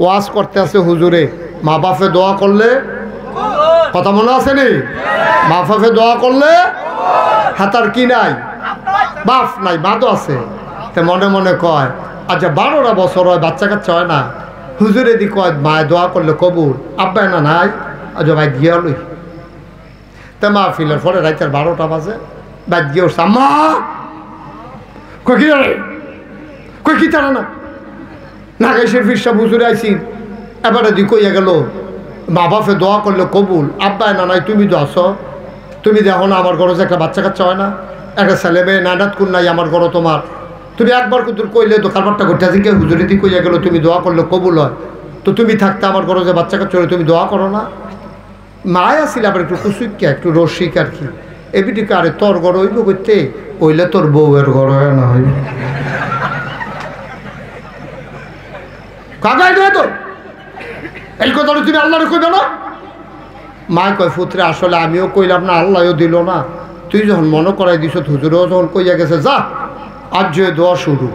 ওয়াজ করতে আছে হুজুরে, মা বাপে দোয়া করলে, কথা মনে আছে নি? মা বাপে দোয়া করলে হাতার কি নাই, বাপ নাই, মা তো আছে। তে মনে মনে কয় আচ্ছা 12টা বছর হয় বাচ্চা কাচ্চা হয় না, হুজুরে দি কয় মায় দোয়া করলে কবুল, আব্বাই না নাই, আজ ভাই গিয়া লই। তে মা ফিলের পরে রাইতের 12টা বাজে, বাইক গিয়ে উঠছে, আম্মা কই কি রে, কই কি তারা না নাগাইশের ফিরসা হুজুরে আইসি, এবারে দি কইয়া গেল মা বাপে দোয়া করলে কবুল, আব্বাই না নাই, তুমি তো আসো, তুমি দেখো না আমার ঘরে যে একটা বাচ্চা কাচ্চা হয় না, একটা ছেলে মেয়ে নানাত কোন নাই আমার ঘরে তোমার, তুমি একবার কুতুর কইলে তো কারবারটা করতে আজকে হুজুরে দি কইয়া গেল তুমি দোয়া করলে কবুল হয়, তো তুমি থাকতে আমার ঘরে যে বাচ্চা কাচ্চা হলে তুমি দোয়া করো না। মায় আসিল আবার একটু কুসুকিয়া একটু রসিক আর কি, এবিটিকে আরে তোর ঘর হইব করতে, ওইলে তোর বউয়ের ঘর হয় না হইব কাকাই দেয় তো এই কথাটা তুমি আল্লাহরে কইবে না? মায় কয় পুত্রে আসলে আমিও কইলাম না, আল্লাহও দিল না, তুই যখন মনে করাই দিছ, হুজুরেও যখন কইয়া গেছে যা আজ যে দোয়া শুরু।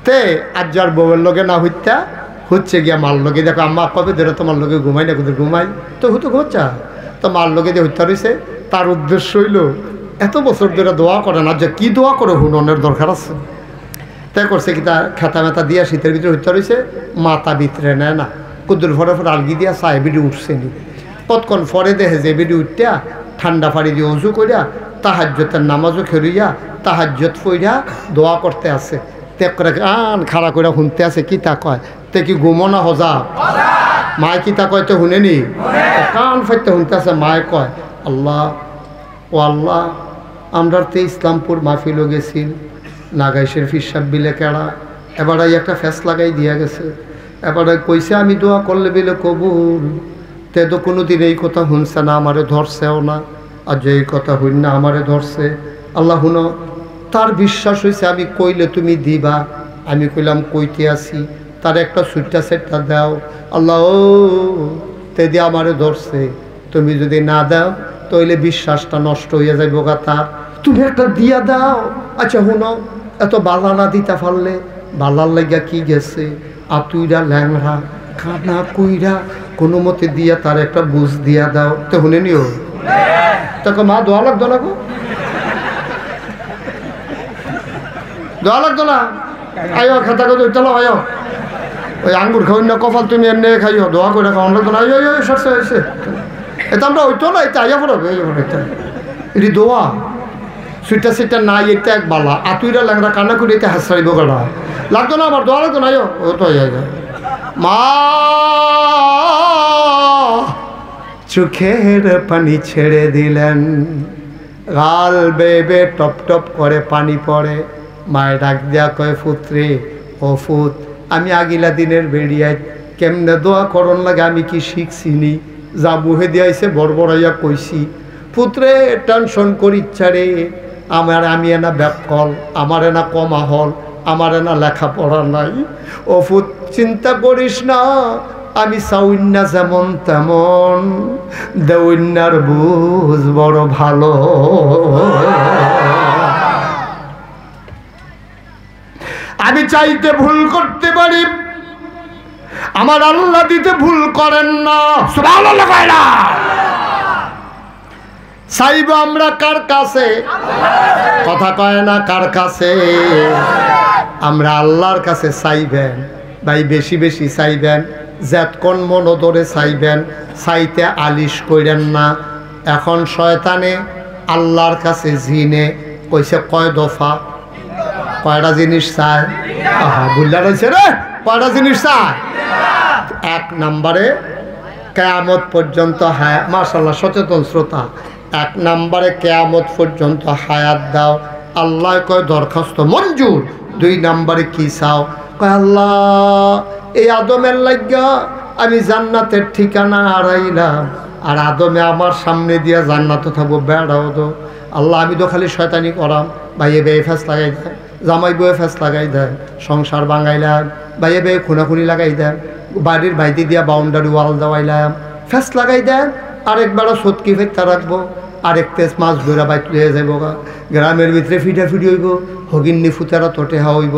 তে আজ যার বউয়ের লগে না হইতা হচ্ছে গিয়া মার লগে, দেখো আম্মা কবে ধরে তোমার লগে ঘুমাই না, কোথায় ঘুমাই তো হতো ঘুমা, তো মার লগে দিয়ে হত্যা রয়েছে। তার উদ্দেশ্য হইল এত বছর ধরে দোয়া করে না, যে কি দোয়া করে হুননের দরকার আছে, তাই করছে কি তার খেতা মেতা দিয়া শীতের ভিতরে হত্যা রয়েছে, মাথা ভিতরে নেয় না, কুদ্দুর ফরে ফরে আলগি দিয়া চায় বিডি উঠছে নি, কতক্ষণ ফরে দেখে যে বিডি উঠটা ঠান্ডা পানি দিয়ে অজু করিয়া তাহাজ্জতের নামাজও খেলিয়া তাহাজ্জত পইরা দোয়া করতে আছে, ত্যাগ করে খাড়া করে শুনতে আছে, কি তা কয় তে কি ঘুমো না হজা, মায় কি তা কয় তো শুনেনি, কান ফাইতে শুনতে আছে, মায় কয় আল্লাহ ও আল্লাহ, আমরা তো ইসলামপুর মাহফিলও গেছিল, নাগাইশের ফিরসাব বিলে কেড়া, এবারে একটা ফ্যাস লাগাই দিয়া গেছে, এবারে কইছে আমি দোয়া করলে বিলে কবুল, তে তো কোনো দিন এই কথা শুনছে না, আমারে ধরছেও না, আর যে এই কথা হইন না আমারে ধরছে, আল্লাহ হুনো তার বিশ্বাস হয়েছে আমি কইলে তুমি দিবা, আমি কইলাম কইতে আসি, তার একটা সুইটটা সেটটা দাও, আল্লাহ ও তে দিয়ে আমারে ধরছে, তুমি যদি না দাও তাহলে বিশ্বাসটা নষ্ট হয়ে যাইব গা তার, তুমি একটা দিয়া দাও। আচ্ছা হুনো এত বালা না দিতে পারলে, বালার লাগিয়া কি গেছে, আতুইরা ল্যাংরা খানা কুইরা কোনো মতে দিয়া তার একটা বুঝ দিয়া দাও, তো শুনে নিও, তাকে মা দোয়া লাগতো না গো, দোয়া লাগতো না, আয়ো খেতা করে চলো আয়ো, ওই আঙ্গুর খাওয়াই না কপাল তুমি এমনি খাইও, দোয়া করে খাওয়ান লাগতো না, সরষে হয়েছে এটা আমরা হইতো না, এটা আইয়া পড়াবে এটি দোয়া, সুইটা সেটা নাই, এটা এক বালা, আতুইরা ল্যাংরা কান্না করে এটা হাসাইব গাড়া লাগতো না, আমার দোয়া লাগতো না, আয়ো ও তো আইয়া যায়। মা চোখের পানি ছেড়ে দিলেন, গাল বেবে টপ টপ করে পানি পড়ে, মায়ের ডাক দেয়া কয় পুত্রে ও ফুত, আমি আগিলা দিনের বেরিয়ায় কেমনে দোয়া করন লাগে আমি কি শিখছিনি, যা বুহে দিয়াইছে বড়বড়াইয়া কইছি, পুত্রে টেনশন করিচ্ছা রে, আমি এনা ব্যাকল, আমার এনা কমা হল, আমার এনা লেখাপড়া নাই, ও ফুত চিন্তা করিস না, আমি চাউন্না যেমন তেমন, দেউন্যার বুঝ বড় ভালো, আমি চাইতে ভুল করতে পারি, আমার আল্লাহ দিতে ভুল করেন না, সুবহানাল্লাহ কয় না, চাইব আমরা কার কাছে, কথা কয় না কার কাছে, আমরা আল্লাহর কাছে চাইবেন, ভাই বেশি বেশি চাইবেন, যেতক্ষণ মন ধরে চাইবেন, চাইতে আলিশ করেন না। এখন শয়তানে আল্লাহর কাছে জিনে কইছে কয় দফা, কয়টা জিনিস চায়, বুঝলা রয়েছে রে, কয়টা জিনিস চায়, 1 নম্বরে কিয়ামত পর্যন্ত হায়াত, মাশাআল্লাহ সচেতন শ্রোতা, 1 নম্বরে কিয়ামত পর্যন্ত হায়াত দাও, আল্লাহ কয় দরখাস্ত মঞ্জুর। 2 নম্বরে কি চাও, কয় আল্লাহ এই আদমের লাগিয়া আমি জান্নাতের ঠিকানা হারাইলাম, আর আদমে আমার সামনে দিয়া জান্নাত থাকবো, বেড়াও তো আল্লাহ, আমি তো খালি শয়তানি করাম, ভাইয়ে বেয়ে ফেস লাগাই দেয়, জামাই বয়ে ফেস লাগাই দেয়, সংসার ভাঙাইলাম, ভাইয়ে বেয়ে খুনাখুনি লাগাই দেন, বাড়ির বাইতে দিয়া বাউন্ডারি ওয়াল দেওয়াইলাম, ফেস লাগাই দেন, আরেকবারও সৎকি ফেরতা রাখবো, আরেক তেজ মাছ ধরা বাইত লিয়ে যাবো গা, গ্রামের ভিতরে ফিটাফিটি হইব, হগিন্নি ফুতারা তোটেহা হইব,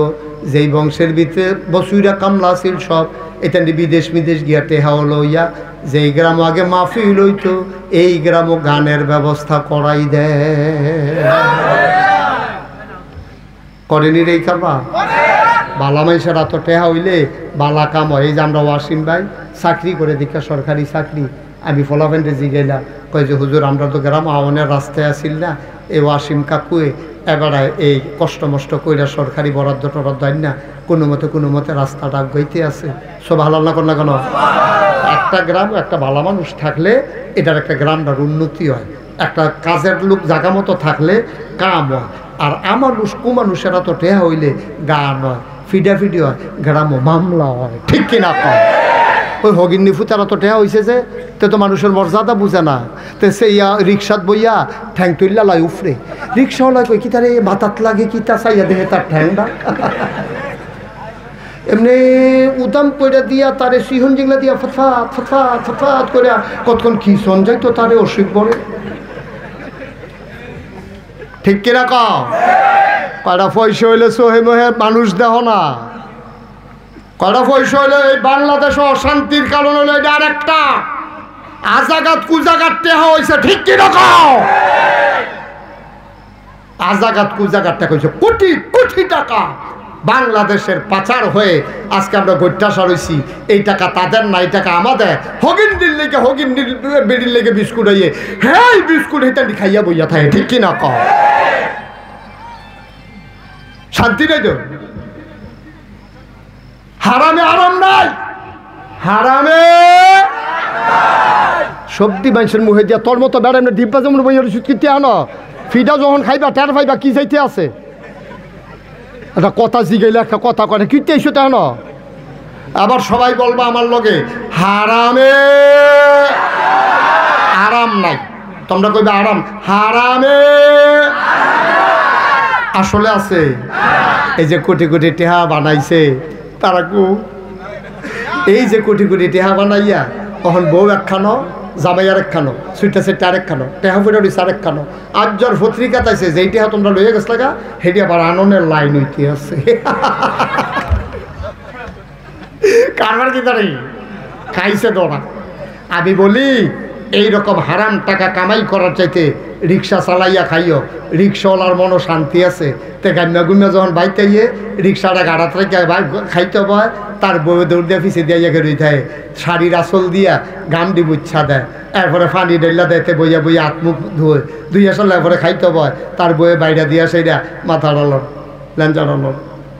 যেই বংশের ভিতরে বসুইরা কামলা আছিল সব এটা বিদেশ বিদেশ গিয়া টেহা লইয়া যেই গ্রাম আগে মাহফিল হইতো এই গ্রামও গানের ব্যবস্থা করাই দেয়। করেনি রে কাবা বালা মাইসের এত টেহা হইলে বালা কাম হয়। এই যে আমরা ওয়াসিম ভাই চাকরি করে দীক্ষা সরকারি চাকরি, আমি ফলাফেন্ডে জিগেলা কয় যে হুজুর আমরা তো গ্রাম আওয়ানের রাস্তায় আসিল না, এই ওয়াসিম কাকুয়ে এবারে এই কষ্ট মষ্ট কইরা সরকারি বরাদ্দ টরাদ্দ না কোনো মতে রাস্তাটা গইতে আছে। সব ভালো না কর না কেন? একটা গ্রাম একটা ভালো মানুষ থাকলে এটার একটা গ্রামটার উন্নতি হয়, একটা কাজের লোক জায়গা মতো থাকলে কাম হয়। আর আমানুষ কুমানুষেরা তো টেহা হইলে গান হয়, ফিডাফিডি হয়, গ্রামও মামলা হয়, ঠিক কিনা কম? ওই হগিন্নি ফুতারা তো টেহা হয়েছে যে তে তো মানুষের মর্যাদা বুঝে না, তে সেই রিক্সাত বইয়া ঠ্যাং তুললা লাই উফরে, রিক্সাওয়ালা কই কি তারে বাতাত লাগে কি তা চাইয়া দেখে তার ঠ্যাংটা এমনি উদাম করে দিয়া তারে সিহন জিংলা দিয়া ফতফাত ফতফাত ফতফাত করে কতক্ষণ কি সন যায় তো তারে অসুখ পড়ে, ঠিক কিনা কও? কয়টা পয়সা হইলে সোহে মোহে মানুষ দেহ না, কয়টা পয়সা হইলে এই বাংলাদেশে অশান্তির কারণ হলো এটা আর একটা আজাগাত কুজাগাত টেহা হয়েছে, ঠিক কিনা কও? আজাগাত কুজাগাত টাকা হয়েছে কোটি কোটি টাকা বাংলাদেশের পাচার হয়ে আজকে আমরা গৈঠাসা রয়েছি। এই টাকা তাদের না, এই টাকা আমাদের। হগিন্ডির লেগে হগিন্ডির বেড়ির লেগে বিস্কুট হইয়ে হ্যাঁ বিস্কুট হেঁটা খাইয়া বইয়া থাকে, ঠিক কিনা কও? শান্তি নাই তো, হারামে আরাম নাই, হারামে সবজি মানুষের মুখে দিয়া তোর মতো বেড়া এমনি ডিব্বা যেমন বইয়া ওষুধ কিনতে আনো, ফিডা যখন খাইবা টের পাইবা কি যাইতে আছে। একটা কথা জিগাইলে একটা কথা কয় কিনতে এসো তেন, আবার সবাই বলবা আমার লগে হারামে আরাম নাই, তোমরা কইবে আরাম, হারামে আসলে আছে। এই যে কোটি কোটি টেহা বানাইছে তারা কু, এই যে কোটি কোটি টেহা বানাইয়া তখন বউ একখানো জামাই আর একখানো সুইটা সেটা আরেকখানো টেহা ফুটে রয়েছে আরেকখানো। আজ যার পত্রিকা তাইছে যেই টেহা তোমরা লইয়া গেছ লাগা সেটি আবার আননের লাইন হইতে আছে। কারবার কি তারি খাইছে তোরা। আমি বলি এইরকম হারাম টাকা কামাই করার চাইতে রিক্সা চালাইয়া খাইও, রিক্সাওয়ালার মনও শান্তি আছে। তে গাম্যা গুম্যা যখন বাইতে গিয়ে রিক্সাটা গাড়াত রেখে খাইতে হয়, তার বউয়ে দৌড় দিয়ে ফিসে দিয়ে রই থাকে, শাড়ির আসল দিয়া গান দি বুচ্ছা দেয়, এরপরে ফানি ডেল্লা দেয়তে বইয়া বইয়া আত্মুখ ধুয়ে দুই আসল এরপরে খাইতে হয়, তার বইয়ে বাইরে দিয়া সেইটা মাথা ডালন ল্যাঞ্চা ডালন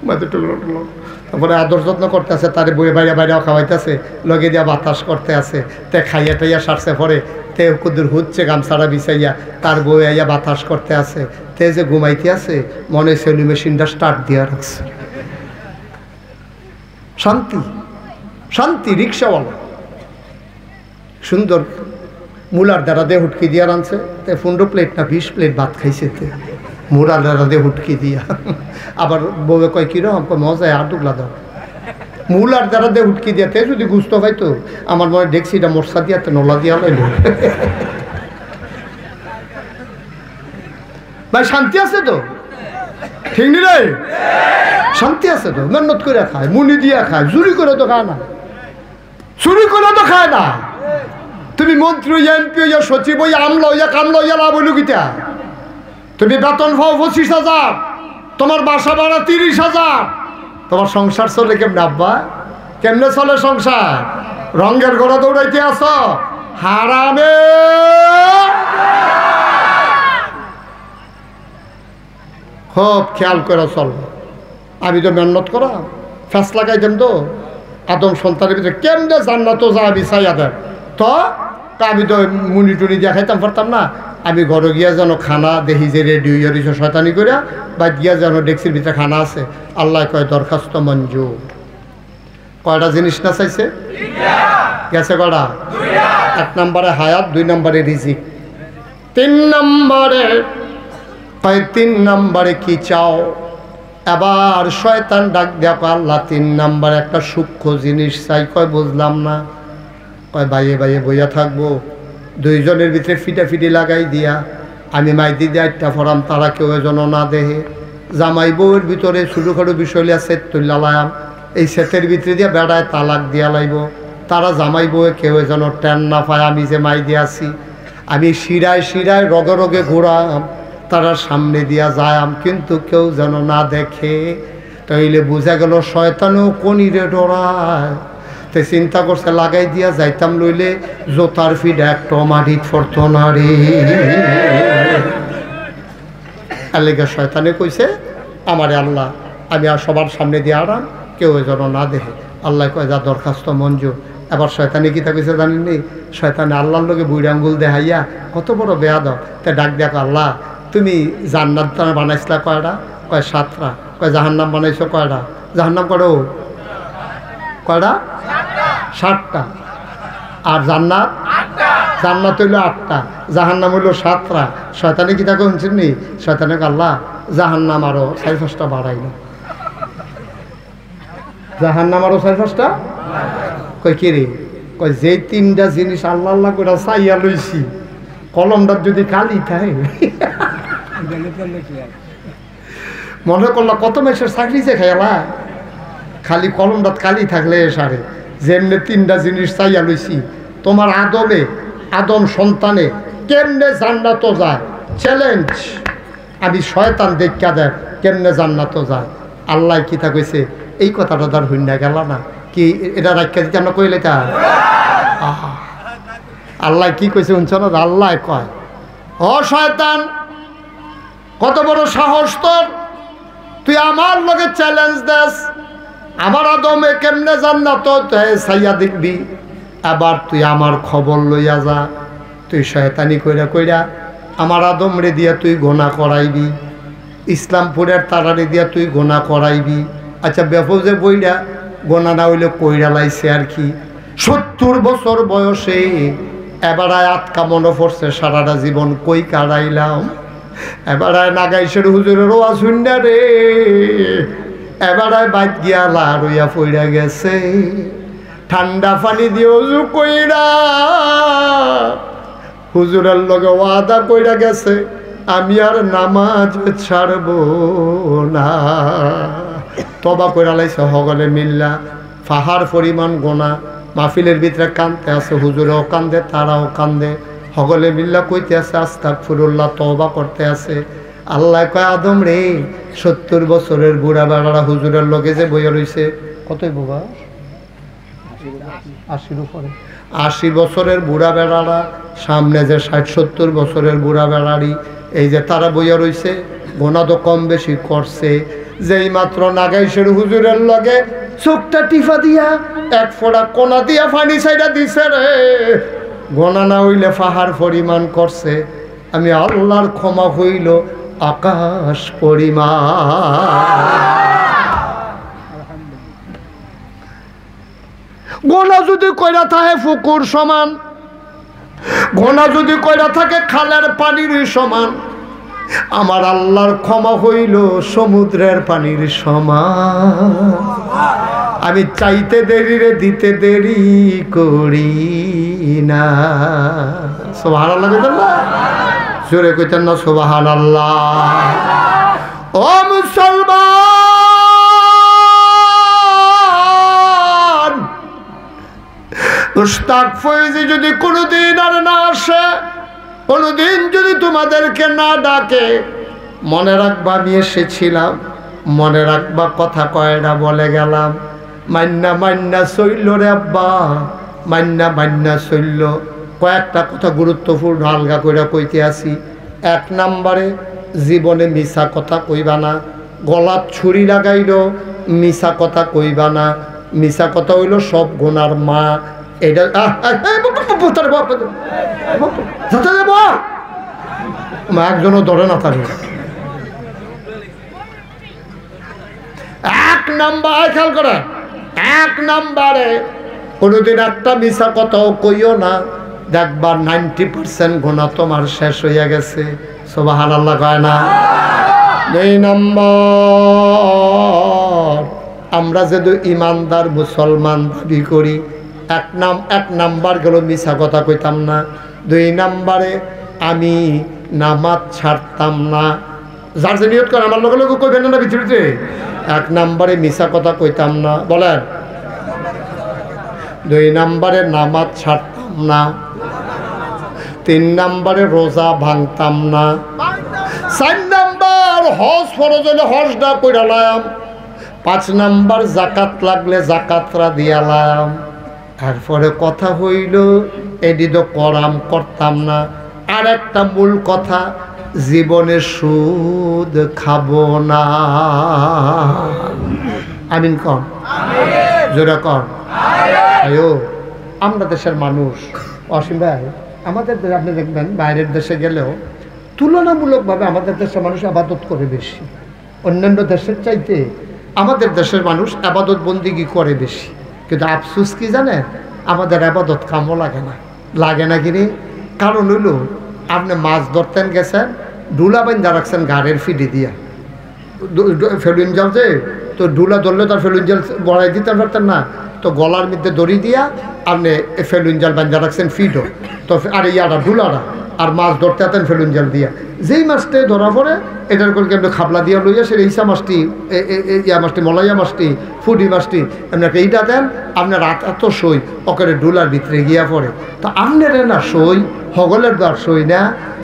মাথা টুকরো টুকরো, তারপরে আদর যত্ন করতে আছে, তার বইয়ে বাইরে বাইরেও খাওয়াইতেছে, লগে দিয়া বাতাস করতে আছে। তে খাইয়া টাইয়া সারছে পরে তে কুদুর হচ্ছে গামছাড়া বিছাইয়া তার বই আইয়া বাতাস করতে আছে। তে যে ঘুমাইতে আছে মনে সেলু মেশিনটা স্টার্ট দিয়া রাখছে। শান্তি শান্তি। রিক্সাওয়ালা সুন্দর মুলার দ্বারা দিয়ে হুটকি দিয়া রানছে, তে 15 প্লেট না 20 প্লেট ভাত খাইছে তে মুলার দ্বারা দিয়ে হুটকি দিয়া। আবার বউয়ে কয় কিরকম মজায় আর টুকলা দাও মূলার দ্বারা দিয়ে উটকি দিয়াতে যদি গুস্ত পাইতো আমার মনে দেখছি এটা মশা দিয়াতে নলা দিয়া লাইল। ভাই শান্তি আছে তো, ঠিক নি রে? শান্তি আছে তো, মেহনত করে খায়, মুনি দিয়া খায়, চুরি করে তো খায় না, চুরি করে তো খায় না। তুমি মন্ত্রী এমপি হইয়া সচিব হইয়া আমলা হইয়া কামলা হইয়া লাভ হইল গীতা। তুমি বেতন পাও 25,000, তোমার বাসা ভাড়া 30,000, তোমার সংসার চলে কেমনে আব্বা? কেমনে চলে সংসার? রঙের ঘোড়া দৌড়াইতে আস, হারামে খুব খেয়াল করে চলবো। আমি তো মেহনত করা ফ্যাস লাগাইতাম তো আদম সন্তানের ভিতরে কেমনে জান্নাত যা বিচাইয়া দেন তো আমি তো মুনি টুনি দিয়া খাইতাম পারতাম না। আমি ঘরে গিয়া যেন খানা দেখি যে রেডি হইয়া দিয়েছে শয়তানি করিয়া, বা গিয়া যেন ডেক্সির ভিতরে খানা আছে। আল্লাহ কয় দরখাস্ত মঞ্জুর। কয়টা জিনিস না চাইছে? গেছে কয়টা? 1 নম্বরে হায়াত, 2 নম্বরে রিজিক, 3 নম্বরে কয় 3 নম্বরে কি চাও? এবার শয়তান ডাক দেয়া কয় আল্লাহ 3 নম্বরে একটা সূক্ষ্ম জিনিস চাই। কয় বুঝলাম না। কয় বাইয়ে বাইয়ে বইয়া থাকবো, 2 জনের ভিতরে ফিটাফিটি লাগাই দিয়া আমি মাইদি দিয়ে 8টা ফরাম, তারা কেউ যেন না দেহে। জামাই বউয়ের ভিতরে ছোটোখাটো বিষয় আছে তুল্লালাম, এই সেতের ভিতরে দিয়ে বেড়ায় তালাক দিয়া লাইব, তারা জামাই বউয়ে কেউ যেন টেন না পায় আমি যে মাই দিয়াছি। আমি শিরায় শিরায় রগে রগে ঘোরাম, তারা সামনে দিয়া যায়াম, কিন্তু কেউ যেন না দেখে। তাইলে বোঝা গেল শয়তানও কনিরে ডরায়। তো চিন্তা করছে লাগাই দিয়া যাইতাম, লইলে জোতার ফিডা একটা মাটিত ফরত না রে। আলেগা শয়তানে কইছে আমারে আল্লাহ আমি আর সবার সামনে দিয়ে আরাম, কেউ যেন না দেখে। আল্লাহ কয় যা দরখাস্ত মঞ্জুর। এবার শয়তানে কি তা কইছে জানেননি? শয়তানে আল্লাহর লোকে বুড়ি আঙ্গুল দেখাইয়া কত বড় বেয়াদব, তা ডাক দেখ আল্লাহ তুমি জান্নাত বানাইছিলা কয়টা? কয় 7টা। কয় জাহান্নাম বানাইছো কয়টা? জাহান্নাম করো কয়টা? 7টা। আর জান্নাত? জান্নাত হইল 8টা, জাহান্নাম হইল 7টা। শয়তানে কি তাকে শুনছেন নি? শয়তানে আল্লাহ জাহান্নাম আরো 4-5টা বাড়াইল। জাহান্নাম আরো 4-5টা। কয় কি রে? কয় যে 3টা জিনিস আল্লাহ আল্লাহ করে চাইয়া লইছি, কলমটার যদি কালি থাকে মনে করলো কত মেসের চাকরি যে খেলা, খালি কলমটাত কালি থাকলে সারে। যেমনি 3টা জিনিস চাইয়া লইছি, তোমার আদম সন্তানে কেমনে জান্নাত যায়, চ্যালেঞ্জ আমি শয়তান দেখা দেয় কেমনে জান্নাত যায়। আল্লাহ কি তা কইছে? এই কথাটা তার হইনা গেল না কি? এটা রাখা দিতে আমরা কইলে তা আল্লাহ কি কইছে শুনছ না? আল্লাহ কয় ও শয়তান, কত বড় সাহস তোর, তুই আমার লগে চ্যালেঞ্জ দেস আমার আদমে কেমনে জান্নাত চাইয়া দেখবি, আবার তুই আমার খবর লইয়া যা। তুই শয়তানি কইরা কইরা আমার আদম রে দিয়া তুই গোনা করাইবি, ইসলামপুরের তারারে দিয়া তুই গোনা করাইবি। আচ্ছা বেফজে বইরা গোনা না হইলে কইরা লাইছে আর কি। 70 বছর বয়সে এবারায় আটকা মনে পড়ছে সারাটা জীবন কই কাটাইলাম। এবারায় নাগাইশের হুজুরের ওয়াজ শুননা রে, এবারায় বাইত গিয়া লাড়ইয়া পইরা গেছে। ঠান্ডা পানি দিয়ে উজু কইরা হুজুরের লগে ওয়াদা কইরা গেছে আমি আর নামাজ ছাড়ব না। তবা কইরা লাইছে হগলে মিল্লা, ফাহার পরিমাণ গোনা। মাহফিলের ভিতরে কান্দতে আছে, হুজুরেও কান্দে তারাও কান্দে, হগলে মিল্লা কইতে আছে আস্তাগফিরুল্লাহ, তওবা করতে আছে। আল্লাহ কয় আদম রে 70 বছরের বুড়া বেড়ারা হুজুরের লগে যে বইয়া রইছে, কতই বাবা 80-র উপরে, 80 বছরের বুড়া বেড়ারা, সামনে যে 60-70 বছরের বুড়া বেড়ারি, এই যে তারা বইয়া রইছে, গোনা তো কম বেশি করছে। যেই মাত্র নাগাইশের হুজুরের লগে চোখটা টিফা দিয়া এক ফোঁটা কোনা দিয়া পানি ছাইড়া দিছে রে, গোনা না হইলে ফাহার পরিমাণ করছে। আমি আল্লাহর ক্ষমা হইল আকাশ পরিমাণ। গোনা যদি কইরা থাকে পুকুর সমান, গোনা যদি কইরা থাকে খালের পানির সমান, আমার আল্লাহর ক্ষমা হইল সমুদ্রের পানির সমান। আমি চাইতে দেরি রে দিতে দেরি করি না। সুবহানাল্লাহ কইতেন না? জোরে কইতেন না সুবহানাল্লাহ? ও মুসলমান, মুশতাক ফয়েজি যদি কোনোদিন আর না আসে, কোনোদিন যদি তোমাদেরকে না ডাকে, মনে রাখবা আমি এসেছিলাম, মনে রাখবা কথা কয়টা বলে গেলাম। মান্না মান্না চইল রে আব্বা, মান্না মান্না চইল। কয়েকটা কথা গুরুত্বপূর্ণ আলগা কইরা কইতে আসি। 1 নম্বরে জীবনে মিছা কথা কইবা না। গলাত ছুরি লাগাইল মিছা কথা কইবা না। মিছা কথা হইল সব গুনার মা। এটা একজনও ধরে না থাকে। 1 নাম্বার খেয়াল করে, 1 নাম্বারে কোনোদিন একটা মিছা কথাও কইও না, দেখবা 90% গুনাহ তোমার শেষ হইয়া গেছে। সুবহানাল্লাহ কয় না? 2 নম্বর, আমরা যদি ইমানদার মুসলমান দাবি করি, 1 নাম্বার গেল মিছা কথা কইতাম না। 2 নম্বরে আমি নামাজ ছাড়তাম না। যার যে নিয়ত করে আমার লগে লগে কইবেন না ভিতরে এক নম্বরে মিছা কথা কইতাম না, বলেন। 2 নম্বরে নামাজ ছাড়তাম না। 3 নম্বরে রোজা ভাঙতাম না। 4 নম্বর হজ ফরজ হলে হজটা কইরালাম। 5 নম্বর জাকাত লাগলে জাকাতরা দিয়ালাম। তারপরে কথা হইল এডি তো করতাম না। আর একটা মূল কথা, জীবনে সুদ খাবো না। আমিন কন, জোরে কন। আয়ো আমরা দেশের মানুষ, অসীম ভাই, আমাদের আপনি দেখবেন বাইরের দেশে গেলেও তুলনামূলকভাবে আমাদের দেশের মানুষ আবাদত করে বেশি। অন্যান্য দেশের চাইতে আমাদের দেশের মানুষ আবাদত বন্দিগি করে বেশি। কিন্তু আফসোস কি জানেন, আমাদের আবাদত কামও লাগে না কিনে। কারণ হইল আপনি মাছ ধরতেন গেছেন, ডুলা বাইন্দা রাখছেন গাড়ির ফিডি দিয়া, ফেলুইন জাল যে, তো ডুলা ধরলে তার ফেলুইন জাল বড়াই দিতে পারতেন না, তো গলার মধ্যে দড়ি দিয়া আপনি ফেলুইন জাল বান্ধা রাখছেন ফিডও, তো আর ইয়ারা ডুলারা আর মাছ ধরতে হাতেন ফেলুইন জাল দিয়া। যেই মাছটি ধরা পড়ে এটার করে আপনি খাবলা দিয়া লইয়া সে ইসা মাছটি, ইয়া মাছটি, মলাইয়া মাছটি, ফুডি মাছটি আপনাকে এইটা দেন, আপনার এত সই ওকে ডুলার ভিতরে গিয়া পড়ে। তো আপনার না সই হগলের দ্বার সই না।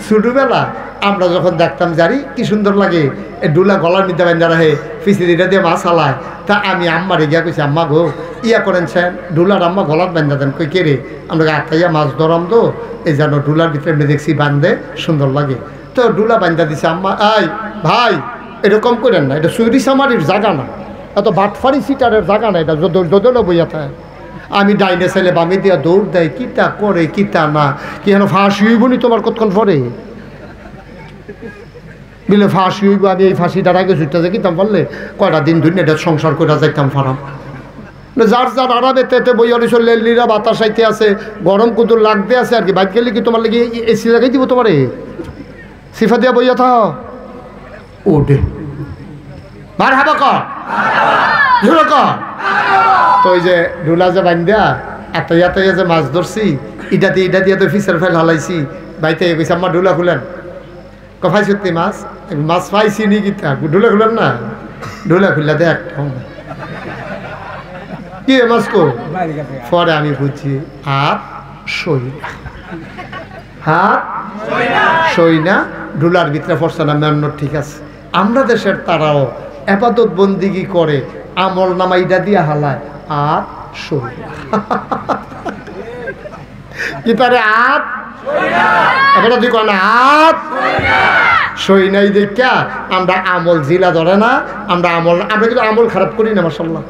ছোটোবেলা আমরা যখন দেখতাম জারি কি সুন্দর লাগে, এই ডুলা গলার মধ্যে বান্ধা রাখে, ফিসিরিটা দিয়ে মাছ হালায়। তা আমি আম্মারে গিয়া কইছি, আম্মা গো ইয়া করেনছেন ডুলার আম্মা গলার বান্ধা দেন। কই কে রে, আমরা আটকাইয়া মাছ ধরাম তো এই যেন ডুলার ভিতরে এমনি দেখছি বান্ধে সুন্দর লাগে, তো ডুলা বান্ধা দিছে। আম্মা আই ভাই এরকম করেন না, এটা সুইরি সামারির জায়গা না, এত বাটফারি সিটারের জায়গা না, এটা যদলো বইয়া থাকে। আমি ডাইনে ছেলে বামে দিয়া দৌড় দেয়, কিতা করে কিতা না, কি যেন ফাঁসি হইব নি তোমার কতক্ষণ পরে বিলে ফাঁসি হইব। আমি এই ফাঁসিটার আগে ছুটতে যাই কিতাম পারলে কয়টা দিন ধরে এটা সংসার করে যাইতাম ফারাম। যার যার আরামে তেতে বইয়া লেলিরা বাতাস আইতে আছে, গরম কুদুর লাগতে আছে আর কি। বাইক গেলে কি তোমার লেগে এসি জায়গায় দিব তোমারে, সিফা দিয়া বইয়া থা ওডে মার হাবা কর। তো ওই যে ডুলা যে বান্ধা এত যে মাছ ধরছি, ইটা দিয়ে তো ফিসের ফেল হালাইছি। বাইতে কইছে আম্মা ডুলা খুলেন। কফাই সত্যি মাছ মাছ পাইছি নি কিতা, ডুলা খুলেন না, ডুলা খুললা দে একটা কি মাছ কো। পরে আমি বুঝছি হাত সই না, ডুলার ভিতরে পড়ছে না মেন্ন। ঠিক আছে, আমরা দেশের তারাও আবাদত বন্দিগি করে, আমল নামাইটা দিয়া হালায় আর সই কি তারে আত এখন তুই কয় না হাত সই নাই দেখা আমরা আমল জিলা ধরে না। আমরা কিন্তু আমল খারাপ করি না মাশাআল্লাহ।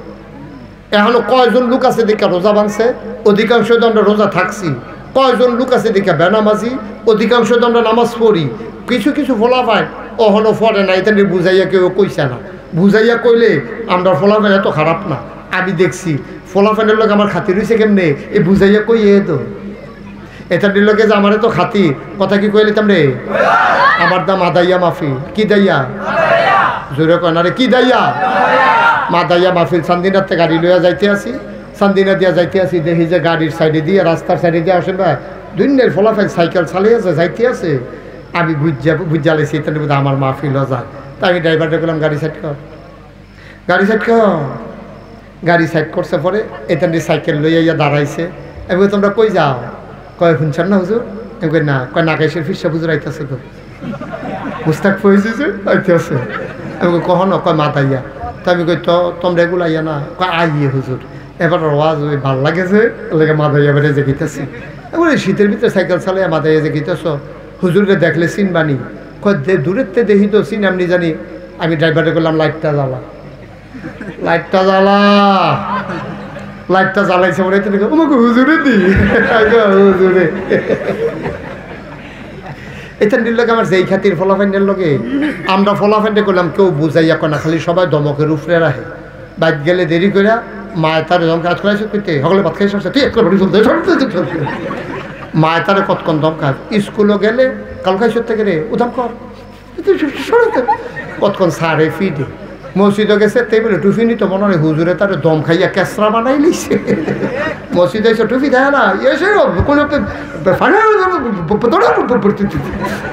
এখনো কয়জন লোক আছে দেখা রোজা ভাঙছে, অধিকাংশ আমরা রোজা থাকছি। কয়জন লোক আছে দেখা বেনামাজি, অধিকাংশ আমরা নামাজ পড়ি। কিছু কিছু ফলাফল ওহনো পড়ে না, এটা বুঝাইয়া কেউ কইছে না। বুঝাইয়া কইলে আমরা ফলাফল এত খারাপ না। আমি দেখছি ফলাফলের লোক আমার খাতির হয়েছে কেমনে, এই বুঝাইয়া কই তো এটা লোকে যে আমার তো খাতির কথা কি কইলে তামরে আমার দাম আদাইয়া মাফি কি দাইয়া জোরে কয় না রে, কি দাইয়া মাদাইয়া মাহফিল। চান্দিনাতে গাড়ি লইয়া যাইতে আসি, চান্দিনা দিয়া যাইতে আসি, দেখি যে গাড়ির সাইডে দিয়ে রাস্তার সাইডে দিয়ে আসেন ভাই দুইনের ফলাফল সাইকেল চালিয়েছে যাইতে আছে। আমি বুঝালেছি তাহলে বোধ আমার মাহফিলও যায়। তা আমি ড্রাইভারটা বললাম গাড়ি সাইড কর, গাড়ি সাইড করছে। পরে এখানে সাইকেল লইয়া দাঁড়াইছে। আমি তোমরা কই যাও, কয় শুনছেন না হুজুর? আমি কই না, কয় নাগাইশের ফিরসা হুজুর আইতেছে তো মুস্তাক ফয়েছে আইতে আছে। আমি কই কখনো, কয় মাতাইয়া। তো আমি কই তো তোমরা এগুলো আইয়া না, কয় আইয়ে হুজুর এবার ওয়াজ ওই ভাল লাগেছে লেগে মাদাইয়া বেড়ে যে গিতেছি। এবার শীতের ভিতরে সাইকেল চালাইয়া মাদাইয়া যে গিতেছ, হুজুরে দেখলে চিনবানি? কয় দূরের তে দেখি তো চিন আমি জানি। আমি ড্রাইভারে করলাম লাইটটা জ্বালাইছে বলে তোমাকে হুজুরে দি হুজুরে এটার লোক আমার যেই খাতির ফলাফাইন্ডের লোকে আমরা ফলাফাইন্ডে করলাম কেউ বুঝাইয়া কয় না, খালি সবাই দমকের উপরে রাখে। বাইক গেলে দেরি করে মায়ের তার দম কাজ করাইছে করতে সকলে ভাত খাই সরছে, ঠিক করে চলতে মায়ের তারে কতক্ষণ দম কাজ। স্কুলও গেলে কাল খাইছ থেকে রে উদাম কর কতক্ষণ সারে ফিডে মসজিদে গেছে তাই বলে টুফি নিত মনে হয় হুজুরে তার দম খাইয়া কেসরা বানাই লিছে মসজিদে এসে টুফি দেয় না এসে কোনো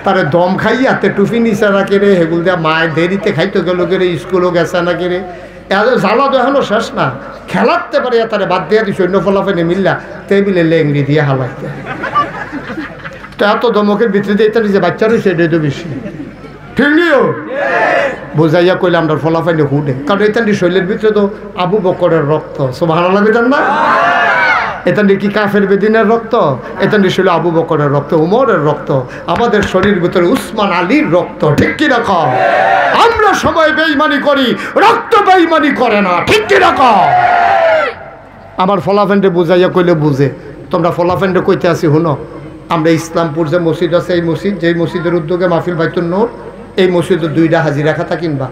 তারে দম খাইয়া তে টুফি নিছে না কেড়ে হেগুল দেয়া মায়ের দেরিতে খাইতে গেল কেড়ে স্কুলও গেছে না কেড়ে জ্বালা তো এখনো শেষ না খেলাতে পারে তারে বাদ দিয়া দিস অন্য ফলাফেনে মিললা টেবিলে লেংড়ি দিয়ে হালাইতে তো এত দমকের ভিতরে দিয়ে যে বাচ্চা রয়েছে এটাই তো বেশি ঠিক নিও বোঝাইয়া কইলে আমরা ফলাফাইলে হুডে কারণ এতান্ডি শৈলের ভিতরে তো আবু বকরের রক্ত সব ভালো লাগে না এতান্ডি কি কাফের বেদিনের রক্ত এতান্ডি শৈল আবু বকরের রক্ত উমরের রক্ত আমাদের শরীর ভিতরে উসমান আলীর রক্ত ঠিক কি রকম আমরা সবাই বেঈমানি করি রক্ত বেঈমানি করে না ঠিক কি রকম আমার ফলাফেন্ডে বুঝাইয়া কইলে বুঝে তোমরা ফলাফেন্ডে কইতে আসি হুনো আমরা ইসলামপুর যে মসজিদ আছে এই মসজিদ যেই মসজিদের উদ্যোগে মাহফিল বাইতুন নূর এই মসজিদে 2টা হাজিরা খাতা কিনবা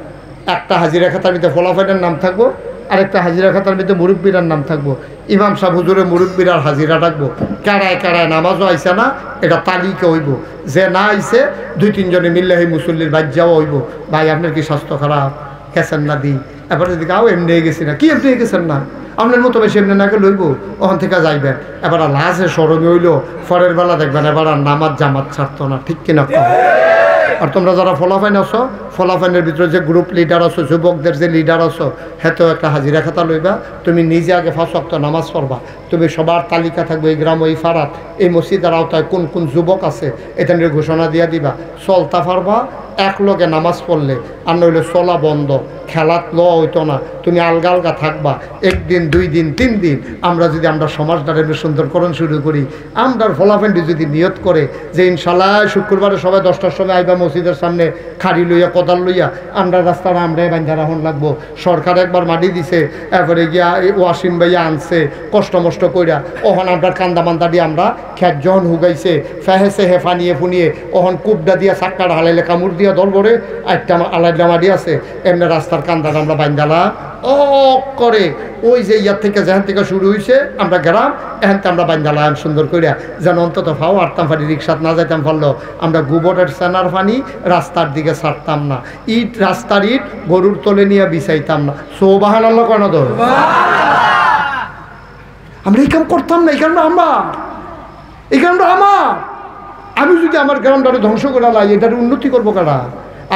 একটা হাজিরা খাতার ভিতরে ফলাফাইনের নাম থাকবো আরেকটা হাজিরা খাতার ভিতরে মুরব্বীরার নাম থাকবো ইমাম সাহেব হুজুরের মুরব্বীরার হাজিরা ডাকবো কারায় কারায় নামাজও আইসে না এটা তালিকা হইব যে না আইসে 2-3 জনে মিললে এই মুসল্লির বাজ্যাও হইব ভাই আপনার কি স্বাস্থ্য খারাপ গেছেন না দি এবার যদি কাউ এমনি গেছি না কি এমনি গেছেন না আপনার মতো বেশি এমনি নাকে লইব ওখান থেকে যাইবেন এবার লাশে স্মরণে হইল পরের বেলা দেখবেন এবার আর নামাজ জামাত ছাড়তো না ঠিক কিনা আর তোমরা যারা ফলাফাইন আছো ফলাফাইনের ভিতরে যে গ্রুপ লিডার আছো যুবকদের যে লিডার আছো হেতেও একটা হাজিরা খাতা লইবা তুমি নিজে আগে 5 ওয়াক্ত নামাজ পড়বা তুমি সবার তালিকা থাকবে এই গ্রাম এই ফারাত এই মসজিদের আওতায় কোন কোন যুবক আছে এটা নিয়ে ঘোষণা দিয়া দিবা চলতা পারবা এক লগে নামাজ পড়লে আর নইলে চলা বন্ধ খেলাত ল হইতো না তুমি আলগা আলগা থাকবা 1 দিন 2 দিন 3 দিন আমরা যদি আমরা সমাজটার এমনি সুন্দরকরণ শুরু করি আমরার ফলাফেন্ডি যদি নিয়ত করে যে ইনশাল্লাহ শুক্রবারে সবাই 10টার সময় আইবা মসজিদের সামনে খাড়ি লইয়া কোদাল লইয়া আমরা রাস্তাটা আমরাই বান্ধা রাখুন লাগবো সরকার একবার মাটি দিছে এরপরে গিয়া ওয়াসিম ভাইয়া আনছে কষ্ট মষ্ট কইরা ওখান আমরা কান্দা মান্দা দিয়ে আমরা খ্যাত যখন হুগাইছে ফেহেছে হেফানিয়ে ফুনিয়ে ওখান কুবডা দিয়া চাক্কার হালাইলে কামড় দিয়া দল ভরে একটা আলাদা মাটি আছে এমনি রাস্তার কান্দাটা আমরা বান্ধালা ও করে ওই যে ইয়ার থেকে যেখান থেকে শুরু হয়েছে আমরা গ্রাম এখান থেকে আমরা বান্ধালাম সুন্দর করিয়া যেন অন্তত ফাও আটতাম পানি রিক্সাত না যাইতাম পারলো আমরা গোবরের সেনার পানি রাস্তার দিকে ছাড়তাম না ইট রাস্তার ইট গরুর তলে নিয়ে বিছাইতাম না সৌবাহান আল্লাহ কেন ধর আমরা এই কাম করতাম না এই কারণে আমার আমি যদি আমার গ্রামটারে ধ্বংস করে লাই এটার উন্নতি করবো কারা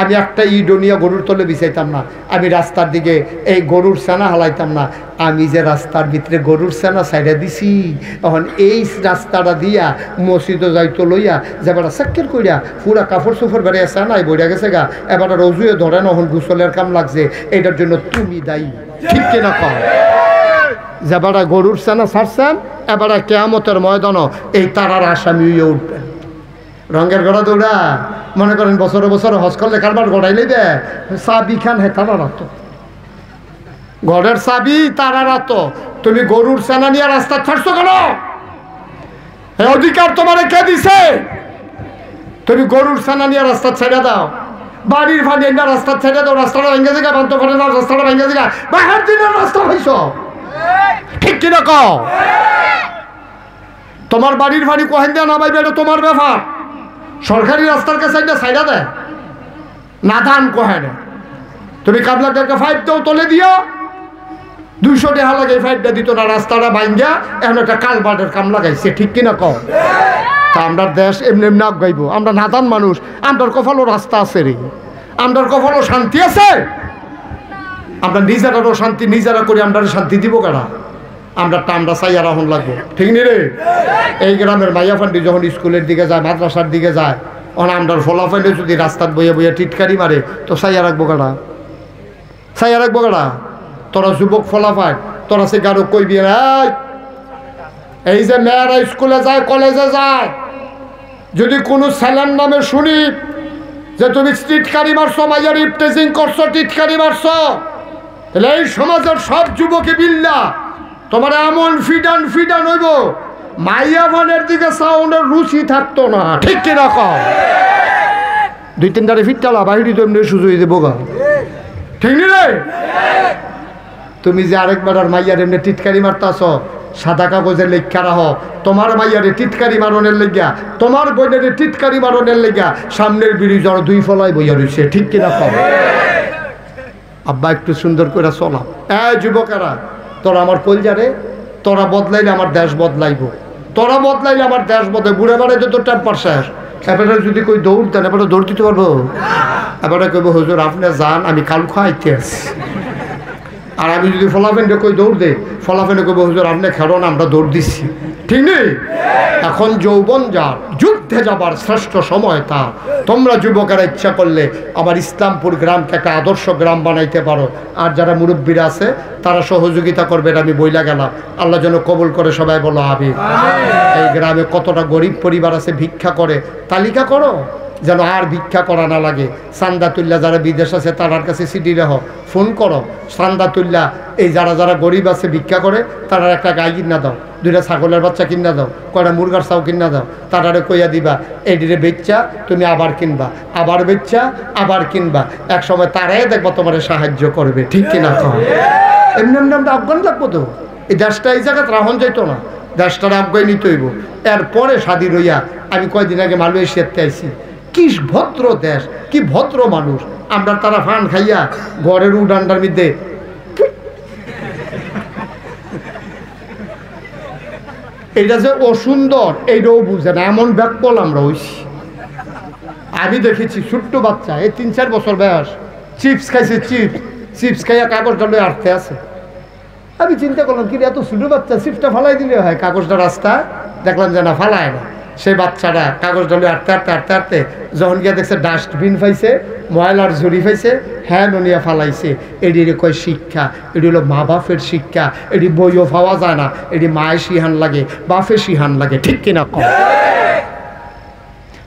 আমি একটা ইডোনিয়া গরুর তলে বিছাইতাম না আমি রাস্তার দিকে এই গরুর সেনা হালাইতাম না আমি যে রাস্তার ভিতরে গরুর সেনা সাইডে দিছি তখন এই রাস্তাটা দিয়া মসজিদে যাইতো লইয়া যে এবার সাক্কের কইরা পুরা কাপড় চোপড় বেড়ে সেনাই বইয়া গেছে গা এবার রজুয়ে ধরে নহন গুসলের কাম লাগছে এটার জন্য তুমি দায়ী ঠিক কিনা কম যেবারা গরুর সেনা ছাড়ছেন এবার কেয়ামতের ময়দানও এই তারার আসামি হয়ে উঠবেন রঙের গড়া দৌড়া মনে করেন বছরে বছরে হজ করলে কারবার গড়াই লইবে চাবি খান হে তারা রাত ঘরের চাবি তারা রাত তুমি গরুর সেনা নিয়ে রাস্তা ছাড়ছো কেন এই অধিকার তোমার কে দিছে তুমি গরুর সেনা নিয়ে রাস্তা ছেড়ে দাও বাড়ির ফাঁড়ি না রাস্তা ছেড়ে দাও রাস্তাটা ভেঙে দিগা বান্ত করে না রাস্তাটা ভেঙে দিগা বাহার দিনের রাস্তা হইছ ঠিক কিনা কও তোমার বাড়ির ফাঁড়ি কোহেন দেওয়া নামাইবে এটা তোমার ব্যাপার সরকারি রাস্তার কাছে একটা সাইডা দেয় না ধান কোহেন তুমি কাবলাটাকে 5 দাও তলে দিও 200 টাকা লাগে 5টা দিত না রাস্তাটা ভাঙ্গা এখন একটা কালবাটের কাম লাগাইছে ঠিক কিনা কও তা আমরা দেশ এমনি এমনি আগাইব আমরা নাদান মানুষ আমরার কপালও রাস্তা আছে রে আমরার কপালও শান্তি আছে আমরা নিজেরারও শান্তি নিজেরা করি আমরা শান্তি দিব কারা আমরা টামরা চাইয়া রাখুন লাগবো ঠিক নি রে এই গ্রামের মাইয়াফান্ডি যখন স্কুলের দিকে যায় মাদ্রাসার দিকে যায় ওখানে আমরা ফলাফাইলে যদি রাস্তার বইয়া বইয়া টিটকারি মারে তো চাইয়া রাখবো কারা তোরা যুবক ফলাফাই তোরা সে কারো কইবি এই যে মেয়েরা স্কুলে যায় কলেজে যায় যদি কোনো ছেলের নামে শুনি যে তুমি টিটকারি মারছো মাইয়ার ইফটেজিং করছো টিটকারি মারছো তাহলে এই সমাজের সব যুবকে বিল্লা তোমার এমন ফিডান হইব মাইয়া ভানের দিকে সাউন্ডের রুচি থাকতো না ঠিক কিরকম 2-3টারে ফিটটালা বাহিরি তো এমনি সুযোগ দেবো গা ঠিক নি রে তুমি যে আরেকবার আর মাইয়ার এমনি টিটকারি মারতাছ সাদা কাগজে লেখা রাহ তোমার মাইয়ারে টিটকারি মারণের লেগা তোমার বোনের টিটকারি মারণের লেগা সামনের ব্রিজ আর 2 ফলায় বইয়া রয়েছে ঠিক কিরকম আব্বা একটু সুন্দর করে চলা। যুবকেরা, তোরা আমার কলজারে, তোরা বদলাইলে আমার দেশ বদলাইব, তোরা বদলাইলে আমার দেশ বদলাই। বুড়ে বেড়াইতে তো টেম্পার শেষ। এবারে যদি কই দৌড় দেন, এবারে দৌড় দিতে পারবো? এবারে কইব হুজুর আপনি যান, আমি কাল খাইতে আসি। আর আমি যদি ফলাফেন্ডে কই দৌড় দে, ফলাফেন্ডে কইব হুজুর আপনি খেলোন, আমরা দৌড় দিচ্ছি। ঠিক নেই? এখন যৌবন যার, যুদ্ধে যাবার শ্রেষ্ঠ সময় তার। তোমরা যুবকেরা ইচ্ছা করলে আমার ইসলামপুর গ্রামকে একটা আদর্শ গ্রাম বানাইতে পারো। আর যারা মুরব্বীরা আছে তারা সহযোগিতা করবে, আমি বইলা গেলাম। আল্লাহ যেন কবুল করে, সবাই বলো আমিন। এই গ্রামে কতটা গরিব পরিবার আছে ভিক্ষা করে, তালিকা করো, যেন আর ভিক্ষা করা না লাগে। চান্দাতুল্লাহ যারা বিদেশ আছে তার কাছে সিডি রেহ, ফোন করো। চান্দাতুল্লাহ এই যারা যারা গরিব আছে ভিক্ষা করে, তারা একটা গাই কিনা দাও, 2টা ছাগলের বাচ্চা কিনা দাও, কয়টা মুরগার চাও কিনা দাও। তারারে কইয়া দিবা এডিরে বেচ্চা তুমি আবার কিনবা, আবার বেচ্চা আবার কিনবা। এক সময় তারাই দেখবা তোমার সাহায্য করবে। ঠিক কিনা কম? এমনি এমনি আমরা আফগান লাগবো তো। এই দেশটা এই জায়গায় রাহন যাইতো না, দেশটার আফগান নিতে হইব। এরপরে স্বাধীন হইয়া আমি কয়দিন আগে মালয়েশিয়াতে আইছি। কি ভদ্র দেশ, কি ভদ্র মানুষ। আমরা তারা ফান খাইয়া ঘরের উডান্ডার মধ্যে এটা যে অসুন্দর এইটাও বুঝে না, এমন ব্যাকল আমরা হইছি। আমি দেখেছি ছোট্ট বাচ্চা, এই 3-4 বছর বয়স, চিপস খাইছে, চিপস খাইয়া কাগজ ডালে আটতে আছে। আমি চিন্তা করলাম কি এত ছোট বাচ্চা, চিপসটা ফালাই দিলে হয়। কাগজটা রাস্তায় দেখলাম যে না, ফালায় না। সেই বাচ্চারা কাগজ ডালে আটতে আটতে আটতে আটতে যখন গিয়ে দেখছে ডাস্টবিন পাইছে, ময়লার ঝুড়ি পাইছে, হ্যাঁ ননিয়া ফালাইছে। এটির কয় শিক্ষা, এটি হলো মা বাপের শিক্ষা। এটি বইও পাওয়া যায় না, এটি মায়ের শিহান লাগে, বাপের শিহান লাগে। ঠিক কিনা কম?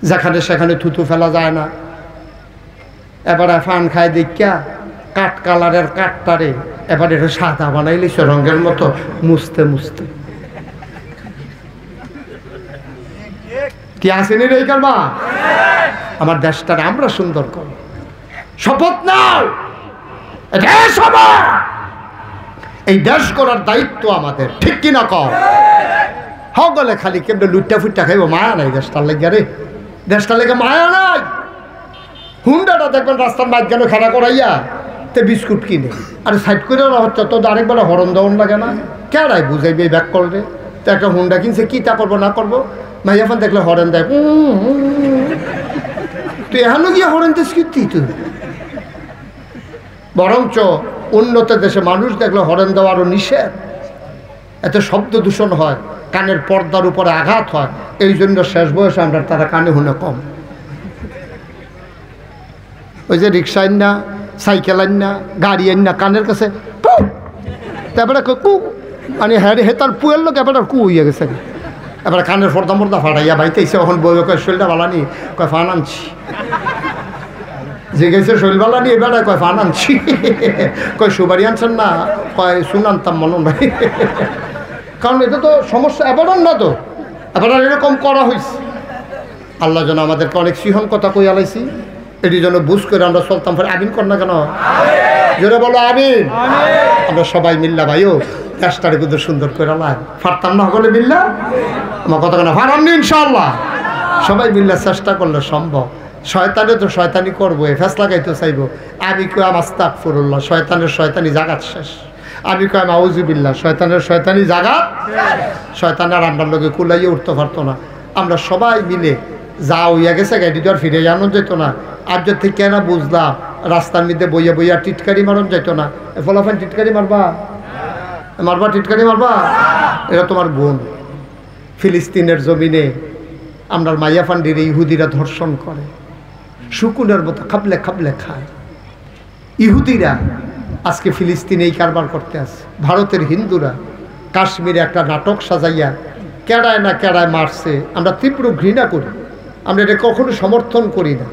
যেখানে সেখানে থুতু ফেলা যায় না। এবারে ফান খায় দেখা কাঠ কালারের কাঠটারে এবারে এটা সাদা বানাইলিছে রঙের মতো, মুছতে মুছতে। কি আসেনি রে কারবা? আমার দেশটারে আমরা সুন্দর করব। শপথ নাও, এই দেশ করার দায়িত্ব আমাদের। ঠিক কিনা কম? হগলে খালি কেমন লুটটা ফুটটা খাইব, মায়া নাই দেশটার লেগে। রে দেশটার লেগে মায়া নাই। হুন্ডাটা দেখবেন রাস্তার মাঝখানে খাড়া করাইয়া তে বিস্কুট কিনে, আরে সাইড করে হচ্ছে তো আরেকবার হরণ দেওয়ান লাগে না? কেডাই বুঝাইবে ব্যাক করবে? তো একটা হুন্ডা কিনছে, কি তা করবো না করবো, মাইয়াফান দেখলে হরেন দেয়। তুই এখনো গিয়ে হরেন দিস কি তুই? বরঞ্চ উন্নত দেশে মানুষ দেখলে হরেন দেওয়া আরো নিষেধ। এতে শব্দ দূষণ হয়, কানের পর্দার উপরে আঘাত হয়। এই জন্য শেষ বয়সে আমরা তারা কানে শুনে কম। ওই যে রিক্সা আইন না, সাইকেল আইন না, গাড়ি আইন না, কানের কাছে তারপরে কু মানে হ্যাঁ হে তার পুয়ের লোক এবার কু হইয়া গেছে। এবার কানের ফর্দা মর্দা ফাটাইয়া বাইতেছে। এখন বই কয় শরীরটা বালানি, কয় ফান আনছি। যে গেছে শরীর বালানি, এবার কয় ফান আনছি। কয় সুবারি আনছেন না, কয় শুন আনতাম মনে ভাই। কারণ এটা তো সমস্যা এবার না, তো এবার এরকম করা হয়েছে। আল্লাহ যেন আমাদেরকে অনেক সিহন কথা কই আলাইছি, এটি যেন বুঝ করে আমরা চলতাম। আমিন কর না কেন? জোরে বলো আমিন। আমরা সবাই মিল্লা ভাইও দেশটারে কিন্তু সুন্দর করে লাগ ফারতাম না হলে মিল্লা। আমার কথা কেন ফারামনি? ইনশাআল্লাহ সবাই মিল্লা চেষ্টা করলে সম্ভব। শয়তানে তো শয়তানি করবো, ফেস লাগাইতে চাইবো। আমি কই আস্তাগফিরুল্লাহ, শয়তানের শয়তানি জাগাত শেষ। আমি কই আউযুবিল্লাহ, শয়তানের শয়তানি জাগাত। শয়তানের আমরা লোকে কুলাইয়ে উঠতে পারতো না। আমরা সবাই মিলে যা হইয়া গেছে গাড়ি তো আর ফিরে জানো যেত না। আর যদি থেকে না বুঝলাম রাস্তার মধ্যে বইয়া বইয়া টিটকারি মারন যেত না। ফলাফান টিটকারি মারবা, মারবা টিটকারি মারবা, এটা তোমার বোন। ফিলিস্তিনের জমিনে আমরা মাইয়া ফান্ডির ইহুদিরা ধর্ষণ করে, শুকুনের মতো খাবলে খাবলে খায়। ইহুদিরা আজকে ফিলিস্তিনে এই কারবার করতে আসে। ভারতের হিন্দুরা কাশ্মীরে একটা নাটক সাজাইয়া কেড়ায় না কেড়ায় মারছে। আমরা তীব্র ঘৃণা করি, আমরা এটা কখনো সমর্থন করি না।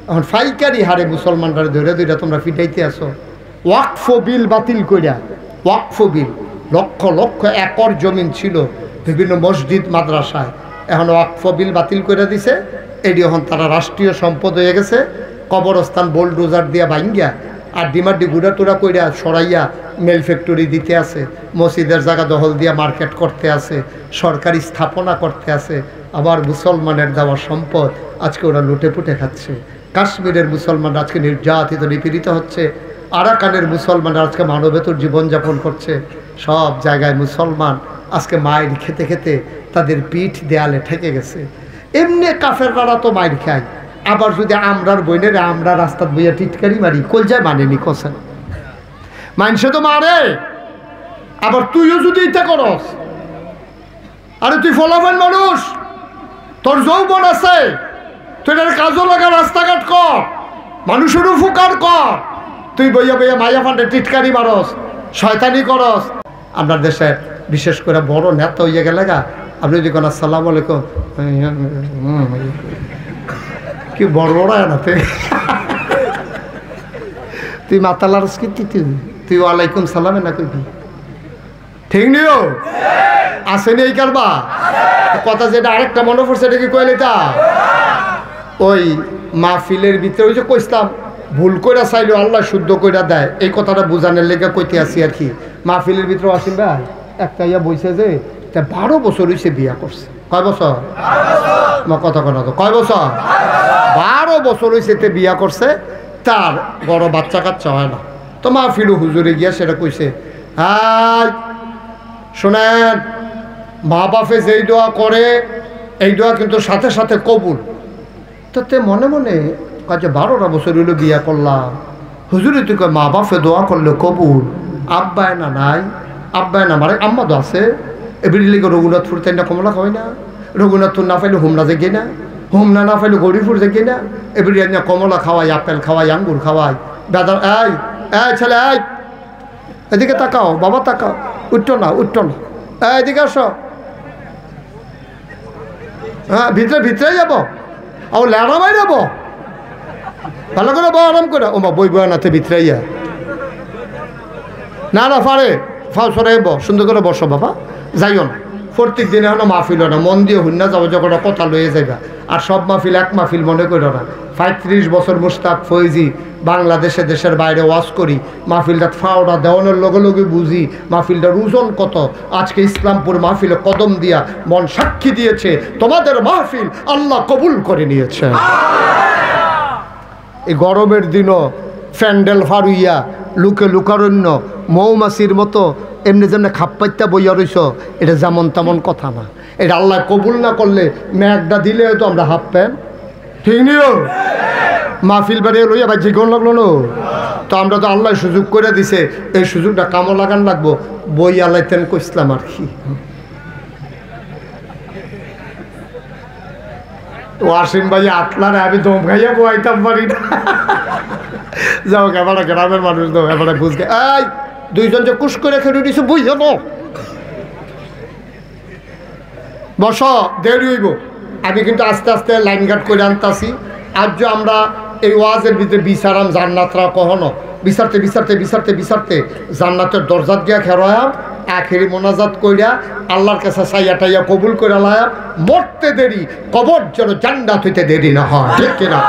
এখন ফাইকারি হারে মুসলমানরা ধরে ধরে তোমরা ফিটাইতে আসো। ওয়াকফ বিল বাতিল করিয়া, ওয়াকফ বিল লক্ষ লক্ষ একর জমিন ছিল বিভিন্ন মসজিদ মাদ্রাসায়, এখন ওয়াকফ বিল বাতিল করে দিছে। এটি এখন তারা রাষ্ট্রীয় সম্পদ হয়ে গেছে। কবরস্থান বোলডোজার দিয়া ভাঙ্গিয়া আর ডিমাডি গুড়া টুড়া কইরা সরাইয়া মেল ফ্যাক্টরি দিতে আছে, মসজিদের জায়গা দখল দিয়া মার্কেট করতে আছে, সরকারি স্থাপনা করতে আছে। আবার মুসলমানের দেওয়া সম্পদ আজকে ওরা লুটে পুটে খাচ্ছে। কাশ্মীরের মুসলমান আজকে নির্যাতিত নিপীড়িত হচ্ছে। আরাকানের মুসলমান আজকে মানবেতর জীবনযাপন করছে, সব জায়গায় মুসলমান আজকে মায়ের খেতে খেতে তাদের পিঠ দেয়ালে ঠেকে গেছে। এমনি কাফেররা তো মায়ের খায়, আবার যদি আমরার বইনের আমরা রাস্তার বইয়া টিটকারি মারি কলজায় মানেনি কষেন মানুষে তো মারে। আবার তুইও যদি এটা করস, আরে তুই ফলাফল মানুষ, তোর যৌবন আছে, তুই এটার কাজও লাগা, রাস্তাঘাট কর, মানুষের উপকার কর। তুই বইয়া বইয়া মাইয়া ফান্ডে টিটকারি মারস, শয়তানি করস। আপনার দেশে বিশেষ করে বড় নেতা হইয়া গেলে গা, আপনি যদি কোন আসসালাম আলাইকুম, কি বড় বড় না তুই মাতালার তুই ওয়ালাইকুম সালামে না কইবি, ঠিক নিও আসেনি এই কারবা কথা। যেটা আরেকটা মনে পড়ছে, এটা কি কইলে তা ওই মাহফিলের ভিতরে ওই যে কইতাম ভুল কইরা চাইলেও আল্লাহ শুদ্ধ কইরা দেয়, এই কথাটা বুঝানোর লেগে কইতে আসি আর কি। মাহফিলের ভিতরে আসিম ভাই একটা ইয়া বইছে যে 12 বছর হইছে বিয়া করছে। কয় বছর? কথা কথা তো কয় বছর? 12 বছর হইছে তে বিয়া করছে, তার বড় বাচ্চা কাচ্চা হয় না। তো মাহফিলু হুজুরে গিয়া সেটা কইছে, হাই শোনেন, মা বাপে যেই দোয়া করে এই দোয়া কিন্তু সাথে সাথে কবুল। তাতে মনে মনে কাজে 12টা বছর হইলো বিয়া করলাম, হুজুরে তুই মা বাপে দোয়া করলে কবুল, আব্বায় না নাই, আব্বায় না মানে আম্মা তো আছে। এবারে লিগে রঘুনাথপুর তাই না কমলা খাওয়াই না, রঘুনাথপুর না পাইলে হুমনা জেগে না, হুমনা না পাইলে গরিপুর জেগে না। এবারে না কমলা খাওয়াই, আপেল খাওয়াই, আঙ্গুর খাওয়াই, বেদার। এই এই ছেলে, এই এদিকে তাকাও, বাবা তাকাও, উঠতো না উঠতো না, এদিকে আসো। হ্যাঁ ভিতরে ভিতরে যাবো, আর লেড়া মাই যাবো, ভালো করে বউ, আরাম করে। ও মা বই বয় নাতে ভিতরে ইয়া না না পারে ফাও সরে সুন্দর করে বসো বাবা, যাইও না। প্রত্যেক দিনে হলো মাহফিল না, মন দিয়ে হুন্না যাবো, যখন কথা লয়ে যাইবা। আর সব মাহফিল এক মাহফিল মনে করো না। 35 বছর মুস্তাক ফৈজি বাংলাদেশে দেশের বাইরে ওয়াজ করি, মাহফিলটা ফাওড়া দেওয়ানোর লগে লগে বুঝি মাহফিলটার ওজন কত। আজকে ইসলামপুর মাহফিলে কদম দিয়া মন সাক্ষী দিয়েছে তোমাদের মাহফিল আল্লাহ কবুল করে নিয়েছে। এই গরমের দিনও ফ্যান্ডেল ফারুইয়া লুকে লুকারণ্য মৌমাছির মতো এমনি যেমনি খাপ্পাইত্যা বইয়া রইছ, এটা যেমন তেমন কথা না। এটা আল্লাহ কবুল না করলে মেঘটা দিলে হয়তো আমরা হাফ প্যান, ঠিক নিও মাহফিল বাড়িয়ে লইয়া ভাই জীবন লাগলো না। তো আমরা তো আল্লাহ সুযোগ করে দিছে, এই সুযোগটা কামো লাগান লাগবো। বই আল্লাহ তেন কইসলাম আর কি। ওয়াসিম ভাই আতলারে আমি দম খাইয়া বইতাম পারি না। যাও এবারে গ্রামের মানুষ দাও, এবারে বুঝতে এই দুইজন যে কুশ করে খেলে দিছে বুঝছো না, বস দেরি হইব। আমি কিন্তু আস্তে আস্তে লাইন গার্ড করে আনতাছি। আজ যে আমরা এই ওয়াজের ভিতরে বিচারাম জান্নাতরা কখনো বিচারতে বিচারতে বিচারতে বিচারতে জান্নাতের দরজাত গিয়া খেরোয়াম, আখেরি মোনাজাত কইরা আল্লাহর কাছে চাইয়া টাইয়া কবুল করে লায়াম। মরতে দেরি, কবর যেন জান্নাত হইতে দেরি না হয়, ঠিক কিনা?